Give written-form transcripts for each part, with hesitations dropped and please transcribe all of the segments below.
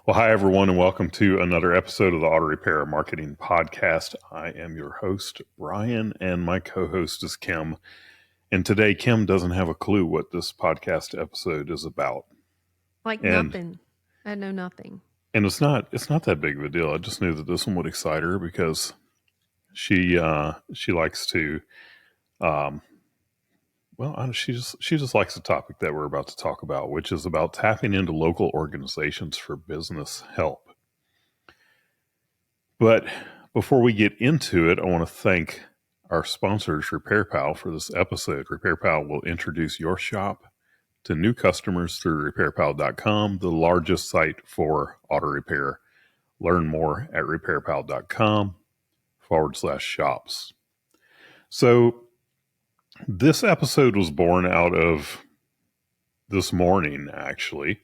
Well, hi, everyone, and welcome to another episode of the Auto Repair Marketing Podcast. I am your host, Brian, and my co host is Kim. And today, Kim doesn't have a clue what this podcast episode is about. Like And nothing. I know nothing. and it's not that big of a deal. I just knew that this one would excite her because she likes to she just likes the topic that we're about to talk about, which is about tapping into local organizations for business help. But before we get into it, I want to thank our sponsors, RepairPal, for this episode. RepairPal will introduce your shop to new customers through repairpal.com, the largest site for auto repair. Learn more at repairpal.com/shops. So, this episode was born out of this morning, actually.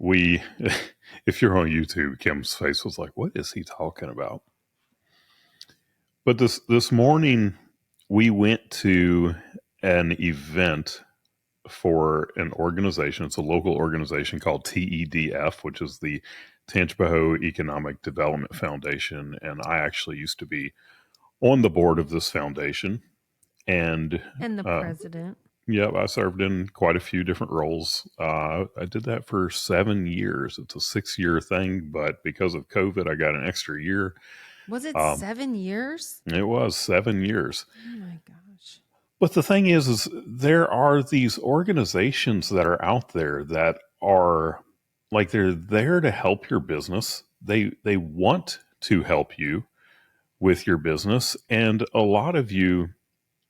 If you're on YouTube, Kim's face was like, what is he talking about? But this morning, we went to an event for an organization. It's a local organization called TEDF, which is the Tangipahoa Economic Development Foundation. And I actually used to be on the board of this foundation. And And the president. yeah, I served in quite a few different roles. I did that for 7 years. It's a 6-year thing, but because of COVID, I got an extra year. Was it 7 years? It was 7 years. Oh my gosh. But the thing is there are these organizations that are out there that are like they're there to help your business. They want to help you with your business, and a lot of you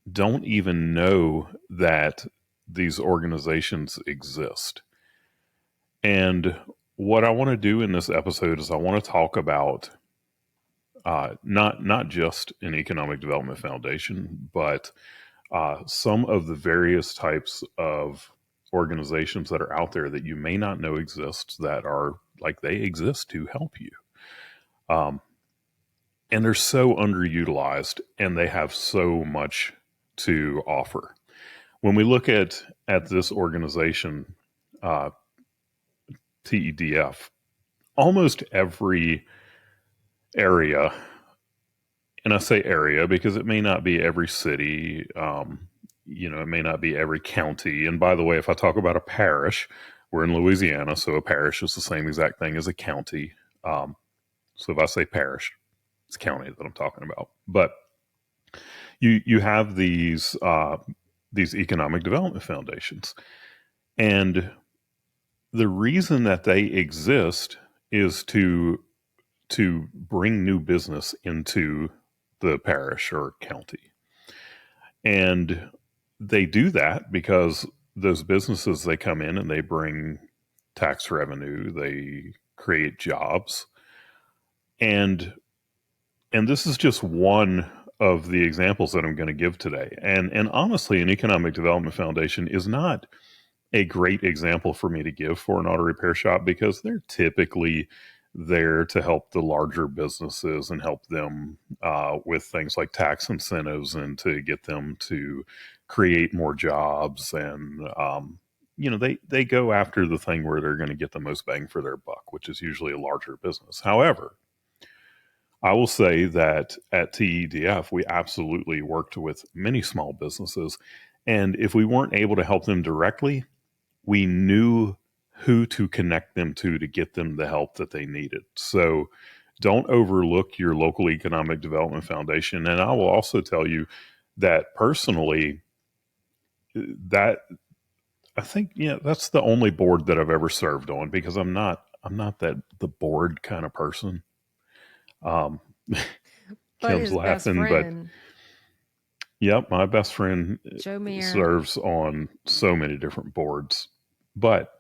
don't even know that these organizations exist. And what I want to do in this episode is I want to talk about not just an economic development foundation, but some of the various types of organizations that are out there that you may not know exist that are like they exist to help you. And they're so underutilized and they have so much to offer. When we look at this organization, TEDF, almost every area, and I say area because it may not be every city, it may not be every county. And by the way, if I talk about a parish, we're in Louisiana, so a parish is the same exact thing as a county. So if I say parish, it's county that I'm talking about. But you have these economic development foundations, and the reason that they exist is to bring new business into the parish or county. And they do that because those businesses, they come in and they bring tax revenue, they create jobs. And this is just one of the examples that I'm going to give today. And honestly, an economic development foundation is not a great example for me to give for an auto repair shop because they're typically there to help the larger businesses and help them with things like tax incentives and to get them to create more jobs. And, they go after the thing where they're going to get the most bang for their buck, which is usually a larger business. However, I will say that at TEDF, we absolutely worked with many small businesses. And if we weren't able to help them directly, we knew who to connect them to get them the help that they needed. So don't overlook your local economic development foundation. And I will also tell you that personally, that I think, that's the only board that I've ever served on because I'm not that the board kind of person. But Kim's his best laughing, but friend, yep, my best friend Joe Mayer. serves on so many different boards. But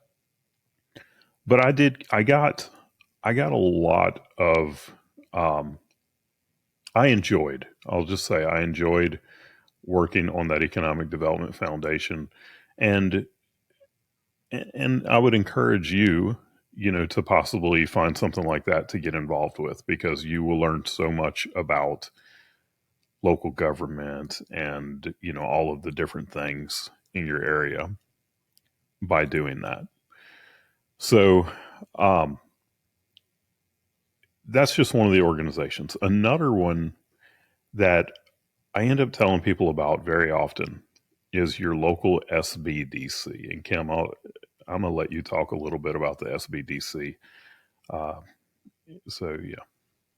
I got a lot of I'll just say I enjoyed working on that economic development foundation. And I would encourage you, to possibly find something like that to get involved with because you will learn so much about local government and, all of the different things in your area by doing that. So, that's just one of the organizations. Another one that I end up telling people about very often is your local SBDC. And Kim, I'm going to let you talk a little bit about the SBDC. Uh, so, yeah,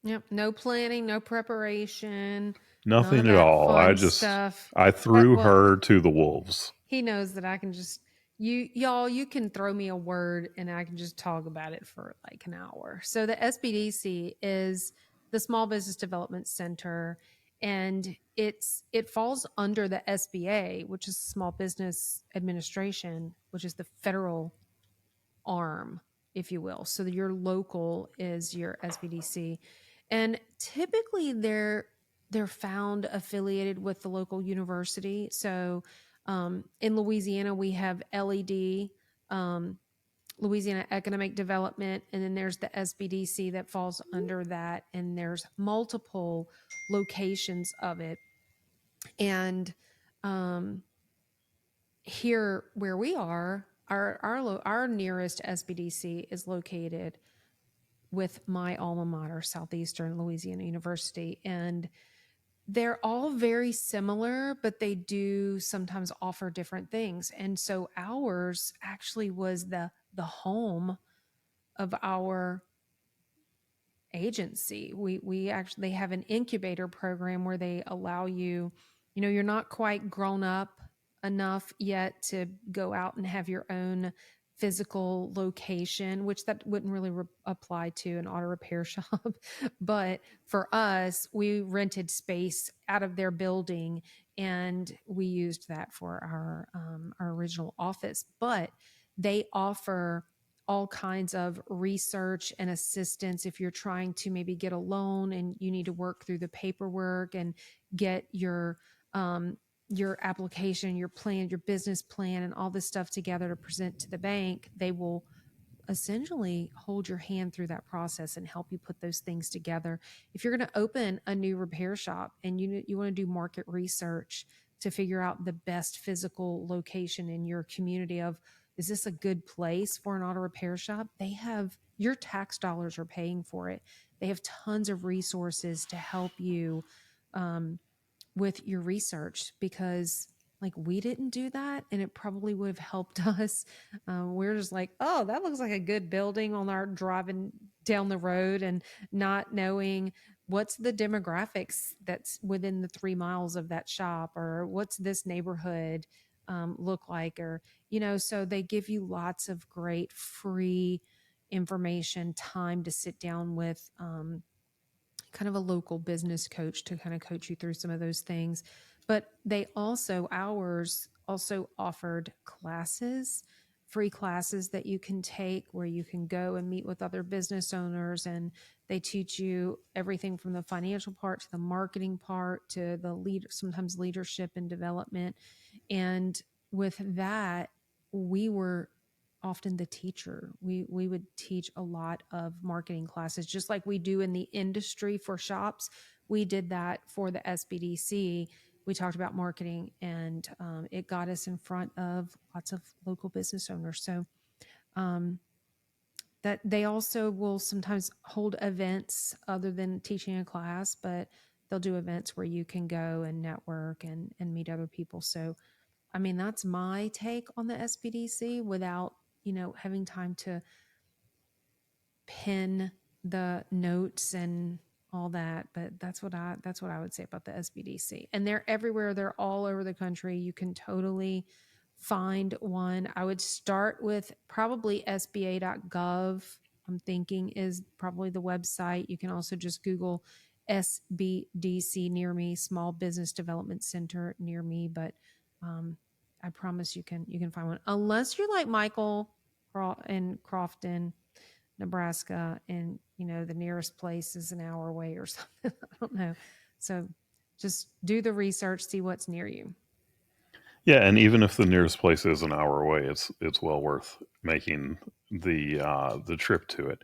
Yep. No planning, no preparation, none of nothing at that all. fun stuff. I That threw well, her to the wolves. he knows that I can just y'all you can throw me a word and I can just talk about it for like an hour. So the SBDC is the Small Business Development Center, and it falls under the SBA, which is Small Business Administration, which is the federal arm, if you will. So your local is your SBDC. And typically they're found affiliated with the local university. So in Louisiana, we have LED, um, Louisiana Economic Development, and then there's the SBDC that falls under that. And there's multiple locations of it. And um, here where we are, our nearest SBDC is located with my alma mater, Southeastern Louisiana University, and they're all very similar, but they do sometimes offer different things. And so ours actually was the home of our agency. We actually, they have an incubator program where they allow you, you know, you're not quite grown up enough yet to go out and have your own physical location, which that wouldn't really apply to an auto repair shop. But for us, we rented space out of their building and we used that for our original office. But they offer all kinds of research and assistance if you're trying to maybe get a loan and you need to work through the paperwork and get your application, your plan, your business plan, and all this stuff together to present to the bank. They will essentially hold your hand through that process and help you put those things together. If you're going to open a new repair shop and you want to do market research to figure out the best physical location in your community of, is this a good place for an auto repair shop? They have, your tax dollars are paying for it. They have tons of resources to help you um, with your research, because like we didn't do that and it probably would have helped us. We're just like, oh, that looks like a good building on our driving down the road and not knowing what's the demographics that's within the 3 miles of that shop, or what's this neighborhood look like, or, you know, so they give you lots of great free information, time to sit down with kind of a local business coach to kind of coach you through some of those things. But they also, ours also offered classes, free classes that you can take where you can go and meet with other business owners, and they teach you everything from the financial part to the marketing part to the sometimes leadership and development. And with that, we were often the teacher. We would teach a lot of marketing classes, just like we do in the industry for shops. We did that for the SBDC. We talked about marketing, and it got us in front of lots of local business owners. So um, that they also will sometimes hold events other than teaching a class, but they'll do events where you can go and network and meet other people. So I mean, that's my take on the SBDC without, you know, having time to pin the notes and all that. But that's what I would say about the SBDC. And they're everywhere. They're all over the country. You can totally find one. I would start with probably sba.gov. I'm thinking is probably the website. You can also just Google SBDC near me, Small Business Development Center near me. But I promise you can find one, unless you're like Michael in Crofton, Nebraska, and you know the nearest place is an hour away or something. I don't know. So just do the research, see what's near you. Yeah, and even if the nearest place is an hour away, it's well worth making the trip to it.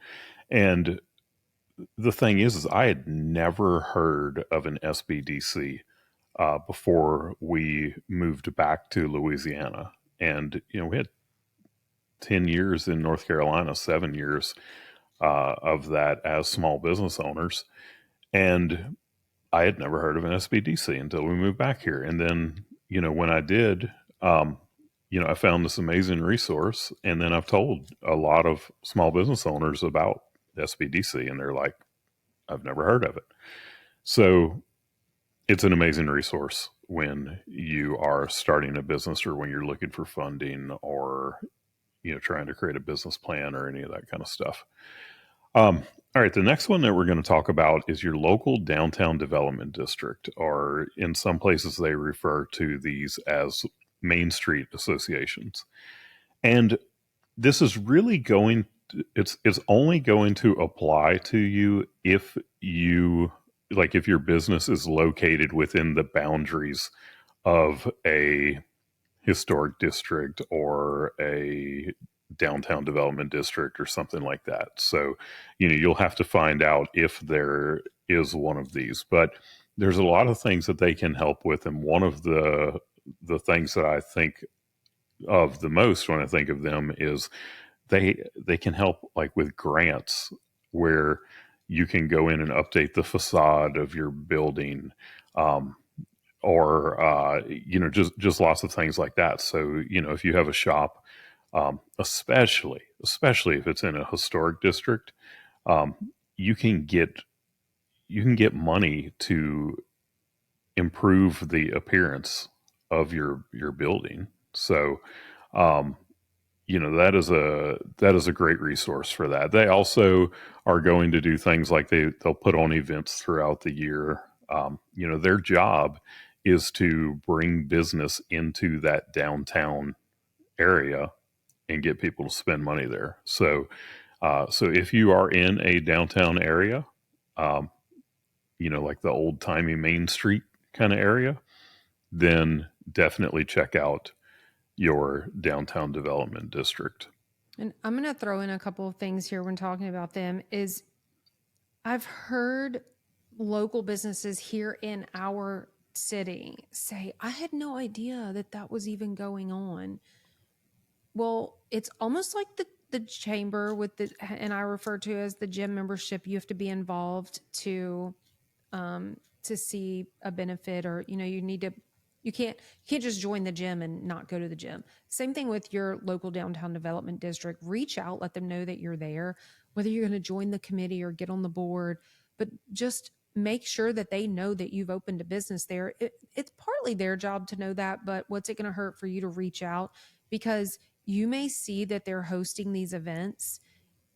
And the thing is I had never heard of an SBDC before we moved back to Louisiana. And, you know, we had 10 years in North Carolina, 7 years. of that as small business owners. And I had never heard of an SBDC until we moved back here. And then, when I did, I found this amazing resource. And then I've told a lot of small business owners about SBDC, and they're like, I've never heard of it. So it's an amazing resource when you are starting a business or when you're looking for funding or, trying to create a business plan or any of that kind of stuff. All right, the next one that we're going to talk about is your local downtown development district, or in some places they refer to these as Main Street associations. And this is really it's only going to apply to you if if your business is located within the boundaries of a historic district or a downtown development district or something like that. So, you'll have to find out if there is one of these, but there's a lot of things that they can help with. And one of the things that I think of the most when I think of them is they can help like with grants where you can go in and update the facade of your building, or just lots of things like that. So if you have a shop, especially if it's in a historic district, um, you can get money to improve the appearance of your building. So um, that is a great resource for that. They also are going to do things like they'll put on events throughout the year. Their job is to bring business into that downtown area and get people to spend money there. So if you are in a downtown area, um, like the old timey Main Street kind of area, then definitely check out your downtown development district. And I'm going to throw in a couple of things here when talking about them is I've heard local businesses here in our city say, I had no idea that that was even going on. Well, it's almost like the chamber with the, and I refer to as the gym membership. You have to be involved to see a benefit, or you need to, you can't just join the gym and not go to the gym. Same thing with your local downtown development district. Reach out, let them know that you're there, whether you're going to join the committee or get on the board, but just make sure that they know that you've opened a business there. It's partly their job to know that, but what's it going to hurt for you to reach out? Because you may see that they're hosting these events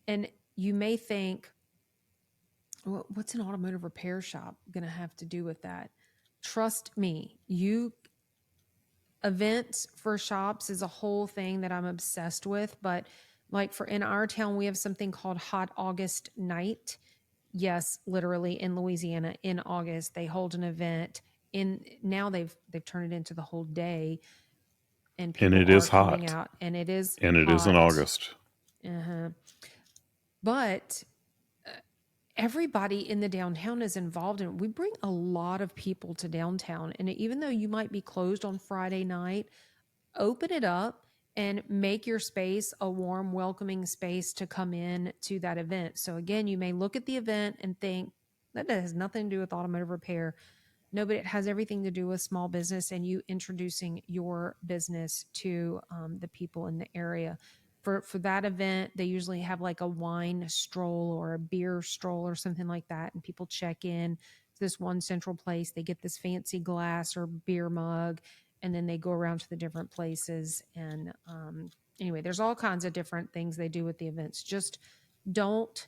and you may think, well, what's an automotive repair shop going to have to do with that? Trust me, you events for shops is a whole thing that I'm obsessed with. But like for in our town, we have something called Hot August Night. Yes, literally in Louisiana in August, they hold an event. In now they've turned it into the whole day, and And people it are is coming hot. out, and it is And it is in hot. August. Uh-huh. But everybody in the downtown is involved in it. We bring a lot of people to downtown. And even though you might be closed on Friday night, open it up and make your space a warm, welcoming space to come in to that event. So again, you may look at the event and think that has nothing to do with automotive repair. No, but it has everything to do with small business and you introducing your business to the people in the area. For that event, they usually have like a wine stroll or a beer stroll or something like that, and people check in to this one central place. They get this fancy glass or beer mug, and then they go around to the different places. And anyway, there's all kinds of different things they do with the events. Just don't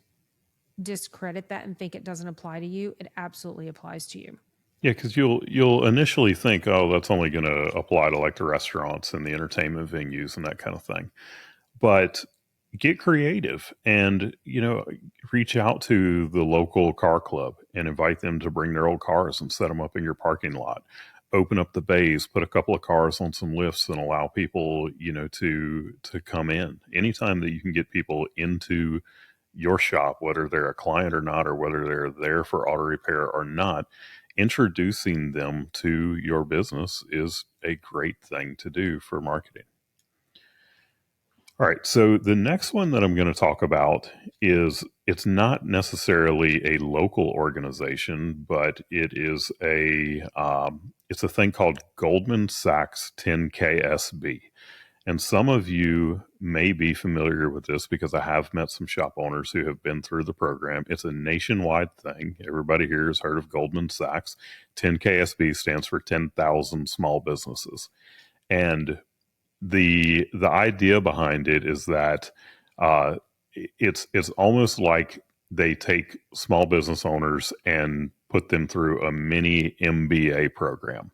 discredit that and think it doesn't apply to you. It absolutely applies to you. Yeah, because you'll initially think, oh, that's only going to apply to like the restaurants and the entertainment venues and that kind of thing. But get creative and reach out to the local car club and invite them to bring their old cars and set them up in your parking lot. Open up the bays, put a couple of cars on some lifts, and allow people to come in. Anytime that you can get people into your shop, whether they're a client or not, or whether they're there for auto repair or not, introducing them to your business is a great thing to do for marketing. All right. So the next one that I'm going to talk about is it's not necessarily a local organization, but it's a thing called Goldman Sachs 10KSB. And some of you may be familiar with this because I have met some shop owners who have been through the program. It's a nationwide thing. Everybody here has heard of Goldman Sachs. 10KSB stands for 10,000 small businesses. And the idea behind it is that uh, it's almost like they take small business owners and put them through a mini MBA program,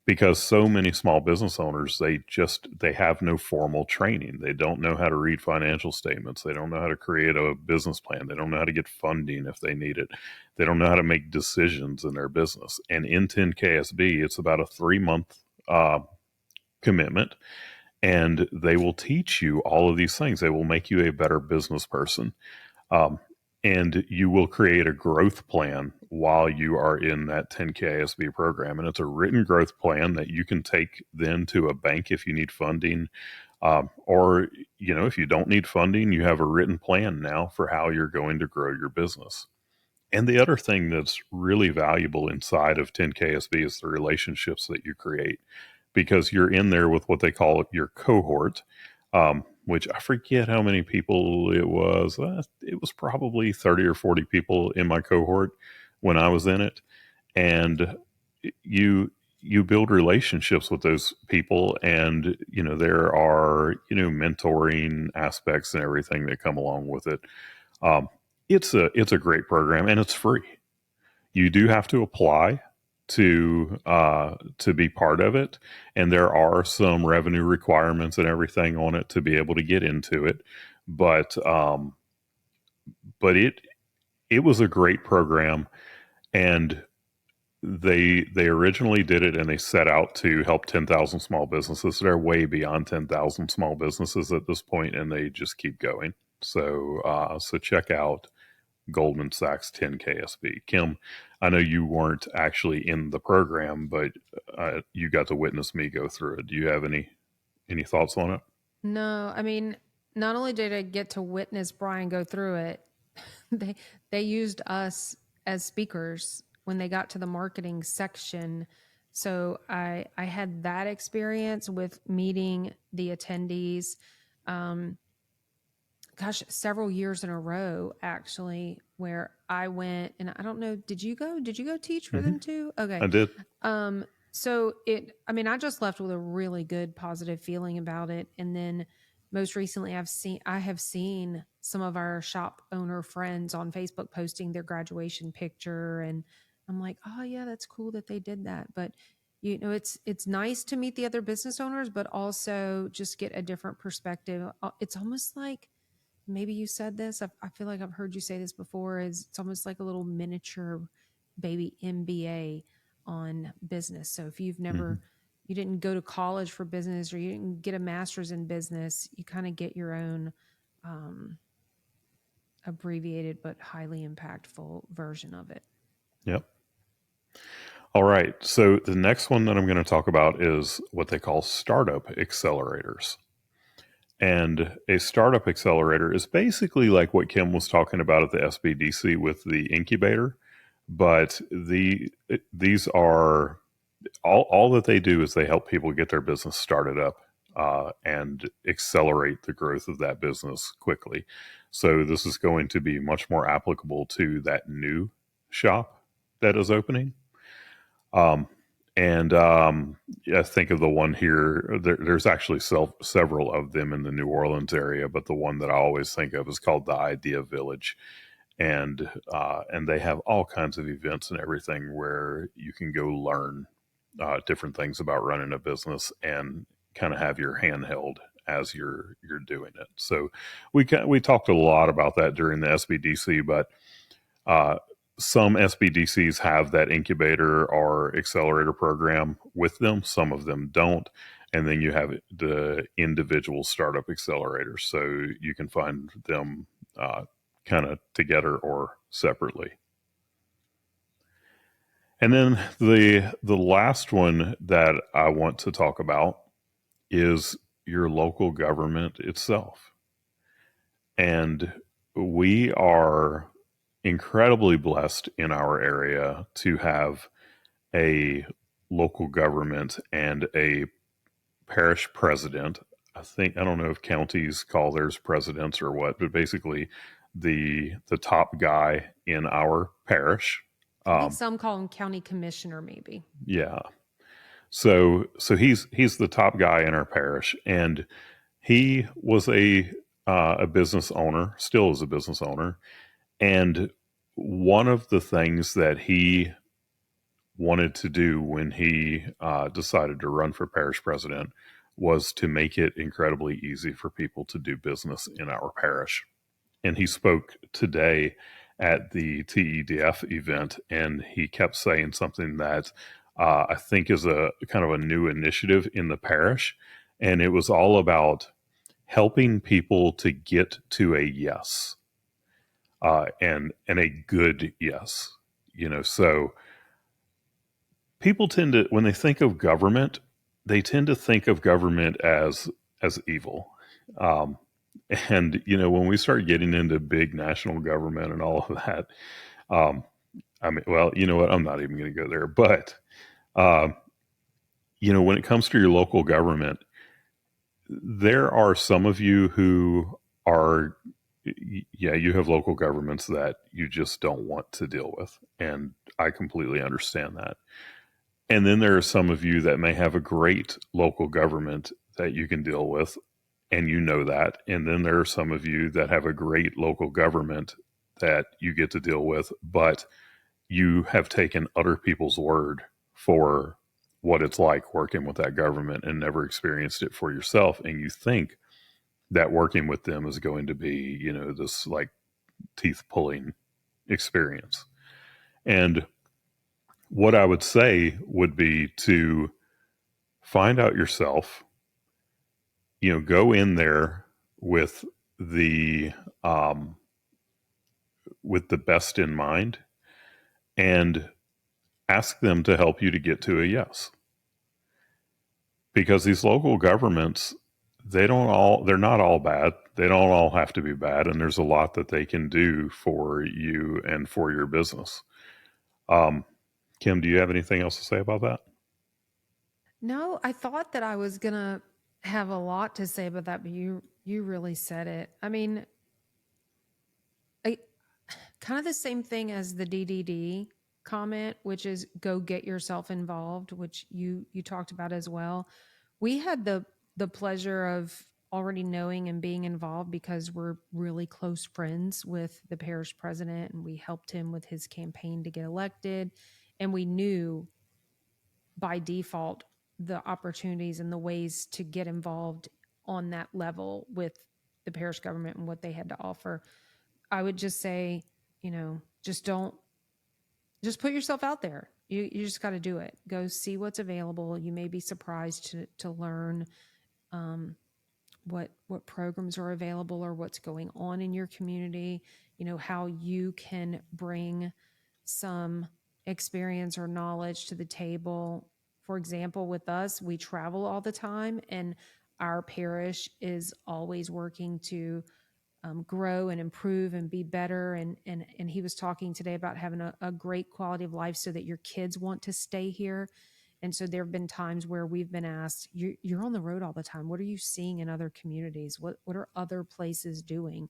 because so many small business owners they have no formal training. They don't know how to read financial statements. They don't know how to create a business plan. They don't know how to get funding if they need it. They don't know how to make decisions in their business. And in 10KSB, it's about a 3 month commitment, and they will teach you all of these things. They will make you a better business person. Um, and you will create a growth plan while you are in that 10KSB program. And it's a written growth plan that you can take then to a bank if you need funding. Or, if you don't need funding, you have a written plan now for how you're going to grow your business. And the other thing that's really valuable inside of 10KSB is the relationships that you create, because you're in there with what they call your cohort, which I forget how many people it was. It was probably 30 or 40 people in my cohort when I was in it. And you you build relationships with those people, and there are mentoring aspects and everything that come along with it. um, it's a great program, and it's free. You do have to apply to be part of it, and there are some revenue requirements and everything on it to be able to get into it. But um, but it was a great program, and they originally did it, and they set out to help 10,000 small businesses. They're way beyond 10,000 small businesses at this point, and they just keep going. So check out Goldman Sachs 10KSB. Kim, I know you weren't actually in the program, but you got to witness me go through it. Do you have any thoughts on it? No, I mean, not only did I get to witness Brian go through it, they they used us as speakers when they got to the marketing section. So I had that experience with meeting the attendees. Um, Gosh, several years in a row actually, where I went, and I don't know, did you go? Did you go teach for Mm-hmm. them too? Okay. I did. So I mean, I just left with a really good positive feeling about it. And then most recently I have seen some of our shop owner friends on Facebook posting their graduation picture, and I'm like, oh yeah, that's cool that they did that. But it's nice to meet the other business owners, but also just get a different perspective. It's almost like, maybe you said this, I feel like I've heard you say this before, is it's almost like a little miniature baby MBA on business. So if Mm-hmm. you didn't go to college for business, or you didn't get a master's in business, you kind of get your own um, abbreviated but highly impactful version of it. Yep. All right. So the next one that I'm going to talk about is what they call startup accelerators. And a startup accelerator is basically like what Kim was talking about at the SBDC with the incubator, but these are all that they do is they help people get their business started up, and accelerate the growth of that business quickly. So this is going to be much more applicable to that new shop that is opening. Um, and I think of the one here. There's actually several of them in the New Orleans area, but the one that I always think of is called the Idea Village, and they have all kinds of events and everything where you can go learn different things about running a business and kind of have your hand held as you're doing it. So we talked a lot about that during the SBDC, but uh, some SBDCs have that incubator or accelerator program with them. Some of them don't. And then you have the individual startup accelerators. So you can find them kind of together or separately. And then the last one that I want to talk about is your local government itself. And we are incredibly blessed in our area to have a local government and a parish president. I don't know if counties call theirs presidents or what, but basically the top guy in our parish. I think Um, some call him county commissioner, maybe. yeah. So he's the top guy in our parish, and he was a business owner, still is a business owner, and one of the things that he wanted to do when he decided to run for parish president was to make it incredibly easy for people to do business in our parish. And he spoke today at the TEDF event, and he kept saying something that I think is a kind of a new initiative in the parish. And it was all about helping people to get to a yes, and a good yes. So people tend to, when they think of government, they tend to think of government as evil. Um, and when we start getting into big national government and all of that, um, I mean, well, you know what? I'm not even going to go there. But uh, when it comes to your local government, there are some of you who are, yeah, you have local governments that you just don't want to deal with, and I completely understand that. And then there are some of you that may have a great local government that you can deal with, and you know that. And then there are some of you that have a great local government that you get to deal with, but you have taken other people's word for what it's like working with that government and never experienced it for yourself. And you think that working with them is going to be, this like teeth pulling experience. And what I would say would be to find out yourself, go in there with the um, with the best in mind, and ask them to help you to get to a yes. Because these local governments, they're not all bad. They don't all have to be bad, and there's a lot that they can do for you and for your business. Um, Kim, do you have anything else to say about that? No, I thought that I was gonna have a lot to say about that, but you really said it. I mean, I kind of the same thing as the DDD comment, which is go get yourself involved, which you talked about as well. We had the pleasure of already knowing and being involved because we're really close friends with the parish president, and we helped him with his campaign to get elected, and we knew by default the opportunities and the ways to get involved on that level with the parish government and what they had to offer. I would just say, just don't, just put yourself out there. You just got to do it. Go see what's available. You may be surprised to learn um, what programs are available or what's going on in your community. How you can bring some experience or knowledge to the table. For example, with us, we travel all the time, and our parish is always working to grow and improve and be better. And he was talking today about having a great quality of life so that your kids want to stay here. And so there have been times where we've been asked, you're on the road all the time. What are you seeing in other communities? What are other places doing?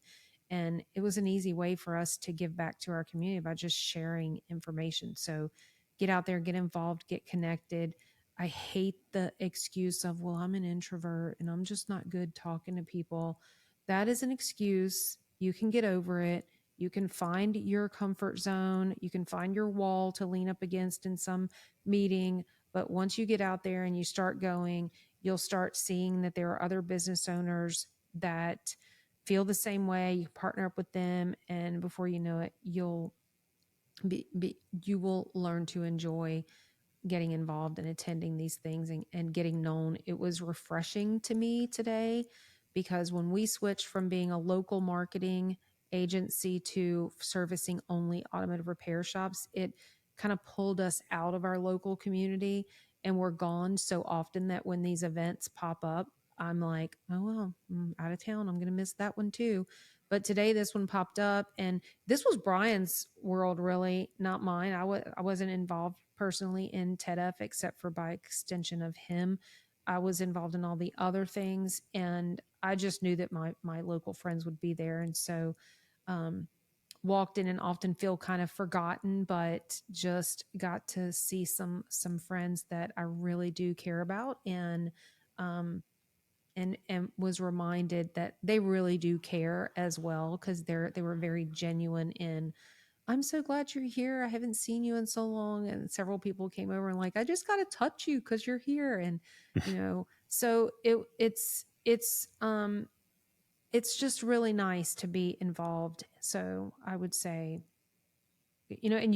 And it was an easy way for us to give back to our community by just sharing information. So get out there, get involved, get connected. I hate the excuse of, well, I'm an introvert and I'm just not good talking to people. That is an excuse. You can get over it. You can find your comfort zone. You can find your wall to lean up against in some meeting. But once you get out there and you start going, you'll start seeing that there are other business owners that feel the same way. You partner up with them, and before you know it, you will learn to enjoy getting involved and attending these things and getting known. It was refreshing to me today because when we switched from being a local marketing agency to servicing only automotive repair shops, it kind of pulled us out of our local community, and we're gone so often that when these events pop up, I'm like, oh, well, I'm out of town. I'm going to miss that one too. But today this one popped up, and this was Brian's world, really, not mine. I wasn't involved personally in TEDF except for by extension of him. I was involved in all the other things, and I just knew that my local friends would be there. And so, um, walked in and often feel kind of forgotten, but just got to see some friends that I really do care about, um and was reminded that they really do care as well, because they were very genuine in, I'm so glad you're here, I haven't seen you in so long. And several people came over and like, I just got to touch you because you're here. And so it's just really nice to be involved. So I would say, and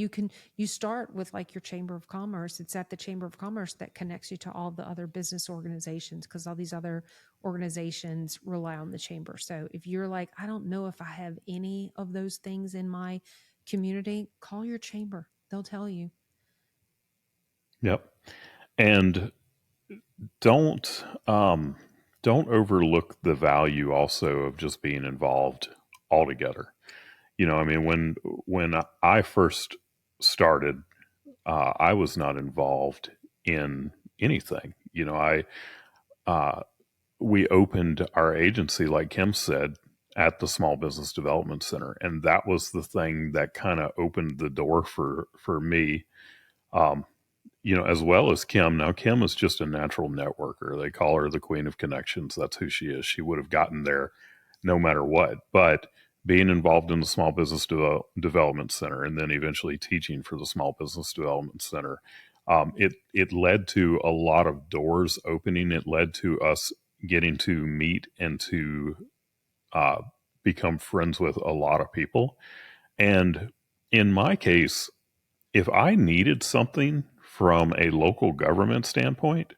you start with like your chamber of commerce. It's at the chamber of commerce that connects you to all the other business organizations, because all these other organizations rely on the chamber. So if you're like, I don't know if I have any of those things in my community, call your chamber, they'll tell you. Yep. And don't don't overlook the value also of just being involved altogether. I mean, when I first started, I was not involved in anything. I uh, we opened our agency, like Kim said, at the Small Business Development Center, and that was the thing that kind of opened the door for me. Um, as well as Kim. Now, Kim is just a natural networker. They call her the Queen of Connections. That's who she is. She would have gotten there no matter what. But being involved in the Small Business Development Center, and then eventually teaching for the Small Business Development Center, it led to a lot of doors opening. It led to us getting to meet and to uh, become friends with a lot of people. And in my case, if I needed something from a local government standpoint,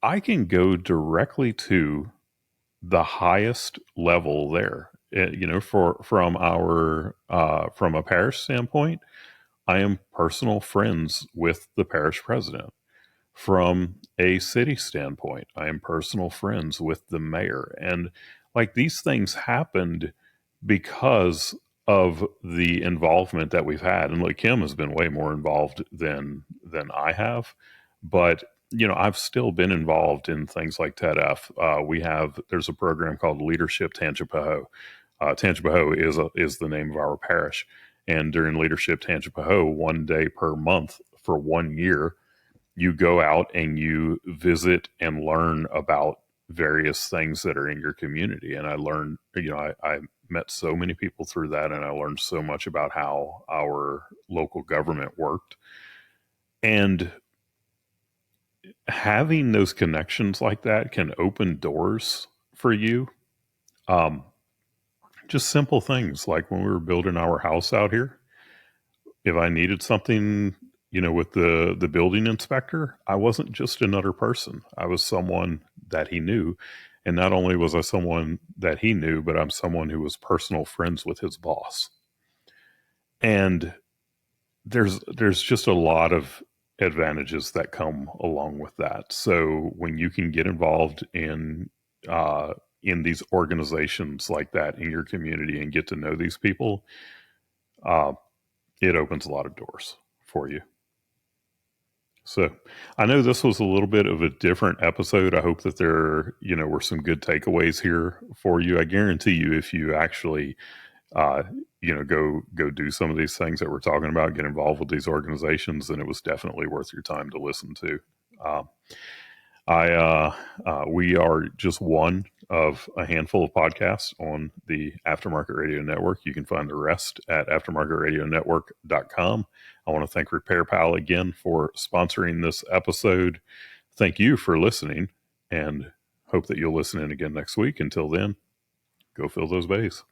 I can go directly to the highest level there. From a parish standpoint, I am personal friends with the parish president. From a city standpoint, I am personal friends with the mayor. And like these things happened because of the involvement that we've had. And like Kim has been way more involved than I have. But I've still been involved in things like TEDF. There's a program called Leadership Tangipahoa. Tangipahoa is the name of our parish. And during Leadership Tangipahoa, one day per month for 1 year, you go out and you visit and learn about various things that are in your community. And I learned, I met so many people through that, and I learned so much about how our local government worked. And having those connections like that can open doors for you. Um, just simple things like when we were building our house out here, if I needed something, with the building inspector, I wasn't just another person. I was someone that he knew. And not only was I someone that he knew, but I'm someone who was personal friends with his boss. And there's just a lot of advantages that come along with that. So when you can get involved in these organizations like that in your community and get to know these people, uh, it opens a lot of doors for you. So I know this was a little bit of a different episode. I hope that there, were some good takeaways here for you. I guarantee you, if you actually, uh, go do some of these things that we're talking about, get involved with these organizations, then it was definitely worth your time to listen to. Um, we are just one of a handful of podcasts on the Aftermarket Radio Network. You can find the rest at aftermarketradionetwork.com. I want to thank Repair Pal again for sponsoring this episode. Thank you for listening, and hope that you'll listen in again next week. Until then, go fill those bays.